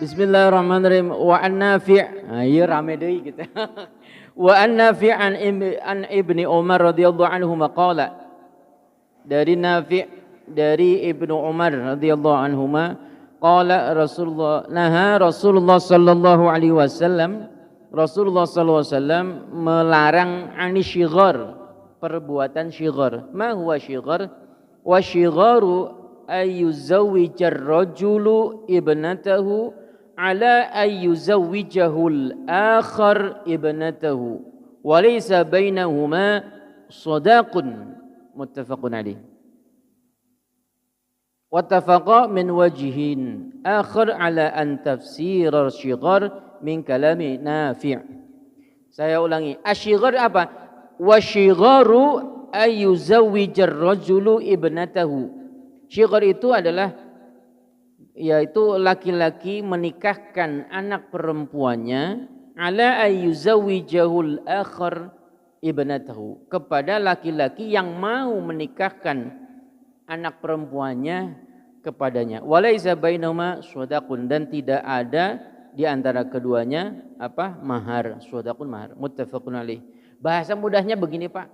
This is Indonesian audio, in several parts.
Bismillahirrahmanirrahim. Wa an Nafi'. Nah, ieu rame deui gitu. Wa an Nafi' an Ibni Umar radhiyallahu anhu maqala. Dari Nafi' dari Ibnu Umar radhiyallahu anhuma qala Rasulullah sallallahu alaihi wasallam melarang anisyighar, perbuatan syighar. Ma huwa syighar? Wa syigharu ayyuzawwijar rajulu ibnatahu ala ayyuzawwijahul akhar ibnatahu wa laysa bainahuma sadaqun, muttafaqun alaih. Wattafaqa min wajhin akhar ala an tafsir asyighar min kalami Nafi'. Saya ulangi, asyighar apa? Wasyigharu ayyuzawwijar rajulu ibnatahu. Syighar itu adalah yaitu laki-laki menikahkan anak perempuannya ala ayyuzawwijahul akhar ibnatahu, kepada laki-laki yang mau menikahkan anak perempuannya kepadanya. Walaisa bainahuma shadaqun, dan tidak ada di antara keduanya apa? Mahar. Shadaqun mahar. Muttafaqun alaih. Bahasa mudahnya begini, Pak.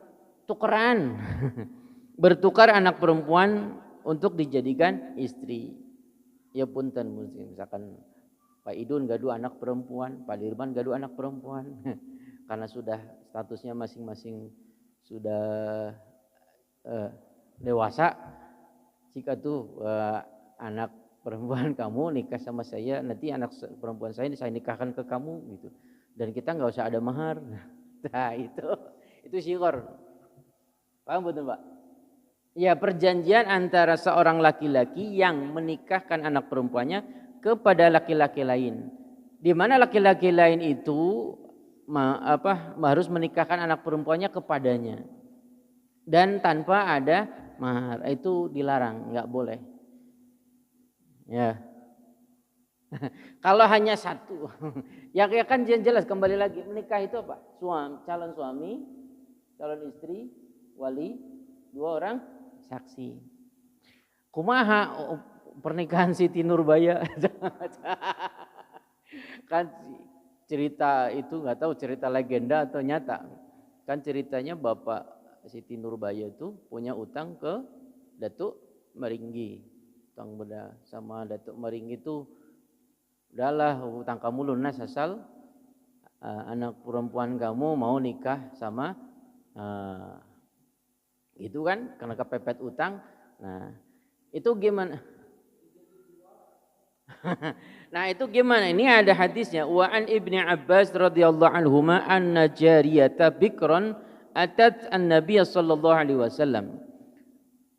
Tukeran. Bertukar anak perempuan untuk dijadikan istri. Ya punten, misalkan Pak Idun gaduh anak perempuan, Pak Dirman gaduh anak perempuan. Karena sudah statusnya masing-masing sudah dewasa, jika tuh anak perempuan kamu nikah sama saya, nanti anak perempuan saya nikahkan ke kamu gitu, dan kita nggak usah ada mahar. Nah itu syighar. Paham betul, Pak? Ya, perjanjian antara seorang laki-laki yang menikahkan anak perempuannya kepada laki-laki lain, di mana laki-laki lain itu harus menikahkan anak perempuannya kepadanya dan tanpa ada mahar. Itu dilarang, nggak boleh. Ya. Kalau hanya satu, ya kan jelas, kembali lagi, menikah itu apa? Calon suami, calon istri, wali, dua orang saksi. Kumaha pernikahan Siti Nurbaya? Kan cerita itu nggak tahu cerita legenda atau nyata. Kan ceritanya Bapak Siti Nurbaya itu punya utang ke Datuk Meringgi. Utang beda sama Datuk Meringgi itu, udahlah utang kamu lunas asal anak perempuan kamu mau nikah sama itu kan, karena kepepet utang. Nah itu gimana? Nah itu gimana? Ini ada hadisnya. Wa an Ibni Abbas radhiyallahu anhuma anna jariyata bikran atat an-nabiy sallallahu alaihi wasallam.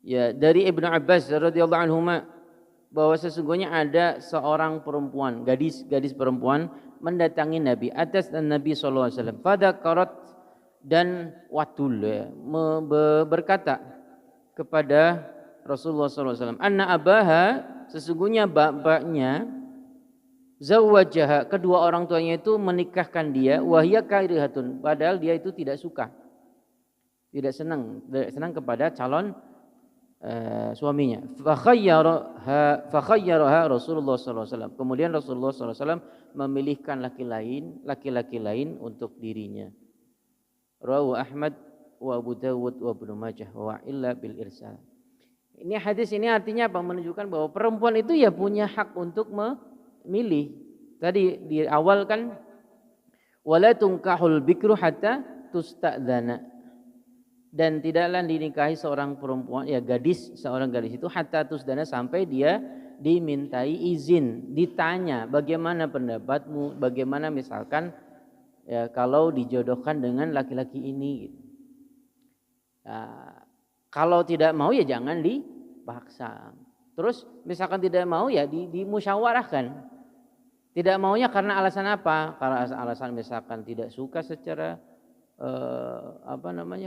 Ya, dari Ibnu Abbas radhiyallahu anhuma bahwa sesungguhnya ada seorang perempuan, gadis perempuan mendatangi Nabi atas Nabi sallallahu alaihi wasallam. Fadakarat, dan watul, berkata kepada Rasulullah sallallahu alaihi wasallam, anna abaha, sesungguhnya bapaknya, zawwajaha, kedua orang tuanya itu menikahkan dia, wahya karihatun, padahal dia itu tidak suka, tidak senang kepada calon suaminya. Fakhayyaraha Rasulullah sallallahu alaihi wasallam. Kemudian Rasulullah sallallahu alaihi wasallam memilihkan laki-laki lain untuk dirinya. Rawahu Ahmad wa Abu Dawud wa Ibnu Majah wa illa bil irsal. Ini hadis ini artinya apa? Menunjukkan bahwa perempuan itu ya punya hak untuk memilih. Tadi di awal kan wala tunkahul bikru hatta tusta'dzana. Dan tidaklah dinikahi seorang perempuan, ya seorang gadis itu hatta tusdana, sampai dia dimintai izin, ditanya bagaimana pendapatmu, bagaimana misalkan ya kalau dijodohkan dengan laki-laki ini. Nah, kalau tidak mau ya jangan dipaksa. Terus misalkan tidak mau ya dimusyawarahkan. Tidak maunya karena alasan apa? Karena alasan misalkan tidak suka secara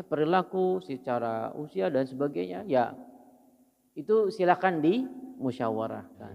perilaku, secara usia dan sebagainya, ya itu silakan dimusyawarahkan.